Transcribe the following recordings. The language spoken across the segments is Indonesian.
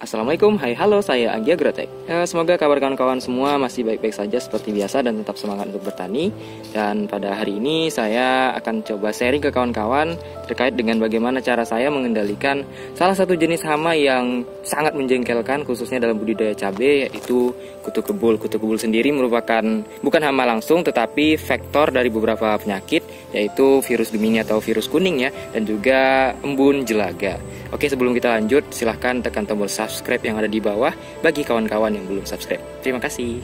Assalamualaikum, hai halo, saya Anggia Grotek. Semoga kabar kawan-kawan semua masih baik-baik saja seperti biasa dan tetap semangat untuk bertani. Dan pada hari ini saya akan coba sharing ke kawan-kawan terkait dengan bagaimana cara saya mengendalikan salah satu jenis hama yang sangat menjengkelkan khususnya dalam budidaya cabai, yaitu kutu kebul. Kutu kebul sendiri merupakan bukan hama langsung tetapi vektor dari beberapa penyakit, yaitu virus Gemini atau virus kuning ya, dan juga embun jelaga. Oke, sebelum kita lanjut, silahkan tekan tombol subscribe yang ada di bawah bagi kawan-kawan yang belum subscribe. Terima kasih.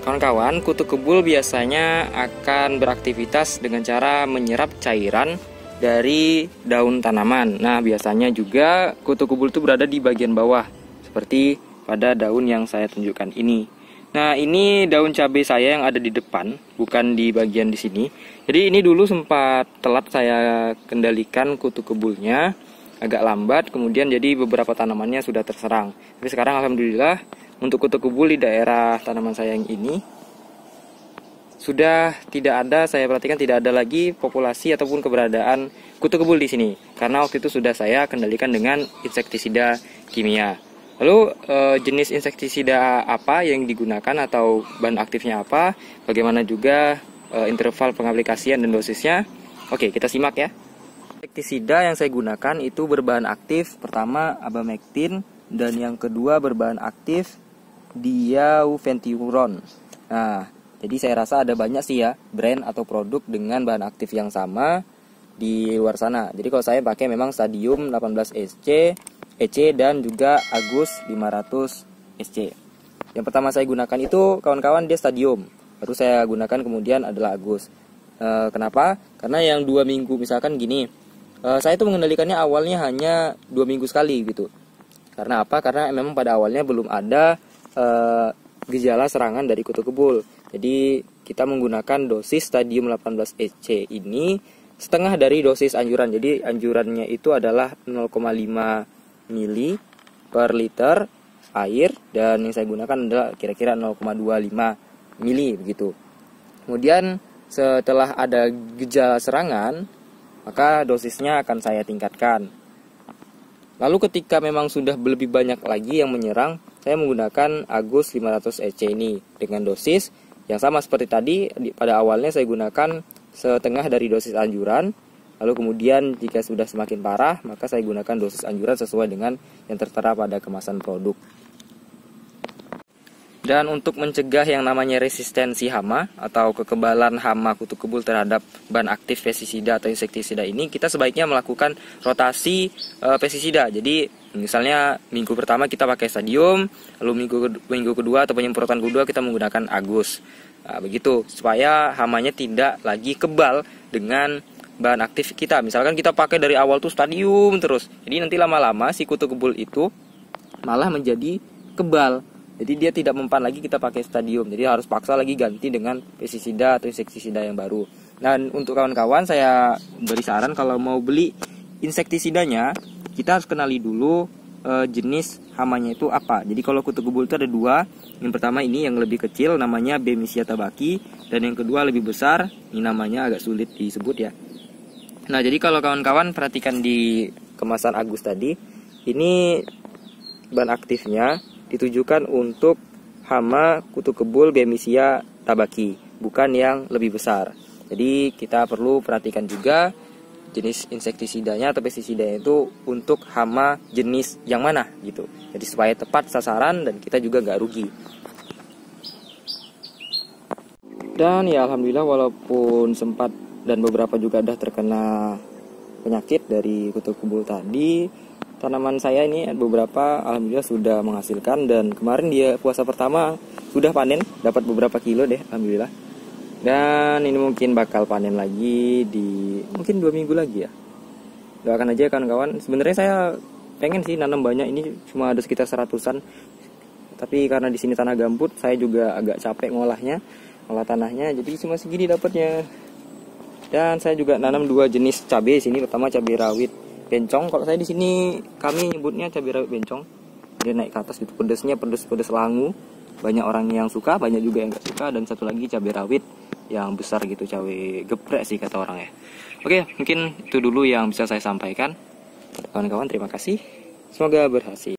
Kawan-kawan, kutu kebul biasanya akan beraktivitas dengan cara menyerap cairan dari daun tanaman. Nah, biasanya juga kutu kebul itu berada di bagian bawah, seperti pada daun yang saya tunjukkan ini. Nah, ini daun cabai saya yang ada di depan, bukan di bagian di sini. Jadi ini dulu sempat telat saya kendalikan kutu kebulnya, agak lambat, kemudian jadi beberapa tanamannya sudah terserang. Tapi sekarang alhamdulillah untuk kutu kebul di daerah tanaman saya yang ini sudah tidak ada, saya perhatikan tidak ada lagi populasi ataupun keberadaan kutu kebul di sini. Karena waktu itu sudah saya kendalikan dengan insektisida kimia. Lalu jenis insektisida apa yang digunakan atau bahan aktifnya apa, bagaimana juga interval pengaplikasian dan dosisnya. Oke, kita simak ya. Insektisida yang saya gunakan itu berbahan aktif pertama abamectin dan yang kedua berbahan aktif diaufentiuron. Nah, jadi saya rasa ada banyak sih ya brand atau produk dengan bahan aktif yang sama di luar sana. Jadi kalau saya pakai memang Stadium 18 EC dan juga Agus 500 SC. Yang pertama saya gunakan itu kawan-kawan dia Stadium, baru saya gunakan kemudian adalah Agus. Kenapa? Karena yang 2 minggu misalkan gini, saya itu mengendalikannya awalnya hanya 2 minggu sekali gitu. Karena apa? Karena memang pada awalnya belum ada gejala serangan dari kutu kebul. Jadi kita menggunakan dosis Stadium 18 EC ini setengah dari dosis anjuran. Jadi anjurannya itu adalah 0,5 mili per liter air, dan yang saya gunakan adalah kira-kira 0,25 mili begitu. Kemudian setelah ada gejala serangan, maka dosisnya akan saya tingkatkan. Lalu ketika memang sudah lebih banyak lagi yang menyerang, saya menggunakan Agus 500 EC ini dengan dosis yang sama seperti tadi. Pada awalnya saya gunakan setengah dari dosis anjuran. Lalu kemudian jika sudah semakin parah, maka saya gunakan dosis anjuran sesuai dengan yang tertera pada kemasan produk. Dan untuk mencegah yang namanya resistensi hama atau kekebalan hama kutu kebul terhadap bahan aktif pestisida atau insektisida ini, kita sebaiknya melakukan rotasi pestisida. Jadi misalnya minggu pertama kita pakai Stadium, lalu minggu kedua atau penyemprotan kedua kita menggunakan Agus. Nah, begitu supaya hamanya tidak lagi kebal dengan bahan aktif kita. Misalkan kita pakai dari awal tuh Stadium terus, jadi nanti lama-lama si kutu kebul itu malah menjadi kebal. Jadi dia tidak mempan lagi kita pakai Stadium. Jadi harus paksa lagi ganti dengan pestisida atau insektisida yang baru. Dan untuk kawan-kawan saya beri saran, kalau mau beli insektisidanya, kita harus kenali dulu jenis hamanya itu apa. Jadi kalau kutu kebul itu ada 2. Yang pertama ini yang lebih kecil namanya Bemisia tabaki, dan yang kedua lebih besar, ini namanya agak sulit disebut ya. Nah, jadi kalau kawan-kawan perhatikan di kemasan Agus tadi, ini bahan aktifnya ditujukan untuk hama kutu kebul Bemisia tabaki, bukan yang lebih besar. Jadi kita perlu perhatikan juga jenis insektisidanya atau pestisidanya itu untuk hama jenis yang mana gitu. Jadi supaya tepat sasaran dan kita juga nggak rugi. Dan ya alhamdulillah, walaupun sempat dan beberapa juga sudah terkena penyakit dari kutu kebul tadi, tanaman saya ini beberapa alhamdulillah sudah menghasilkan, dan kemarin dia puasa pertama sudah panen, dapat beberapa kilo deh alhamdulillah. Dan ini mungkin bakal panen lagi di mungkin 2 minggu lagi ya. Doakan aja kawan-kawan. Sebenarnya saya pengen sih nanam banyak, ini cuma ada sekitar 100-an. Tapi karena di sini tanah gambut, saya juga agak capek ngolah tanahnya, jadi cuma segini dapatnya. Dan saya juga nanam 2 jenis cabai sini, pertama cabai rawit bencong. Kalau saya di sini kami nyebutnya cabai rawit bencong. Dia naik ke atas gitu, pedesnya pedes langu. Banyak orang yang suka, banyak juga yang nggak suka. Dan satu lagi cabai rawit yang besar gitu, cawe geprek sih kata orang ya. Oke, mungkin itu dulu yang bisa saya sampaikan. Kawan-kawan, terima kasih. Semoga berhasil.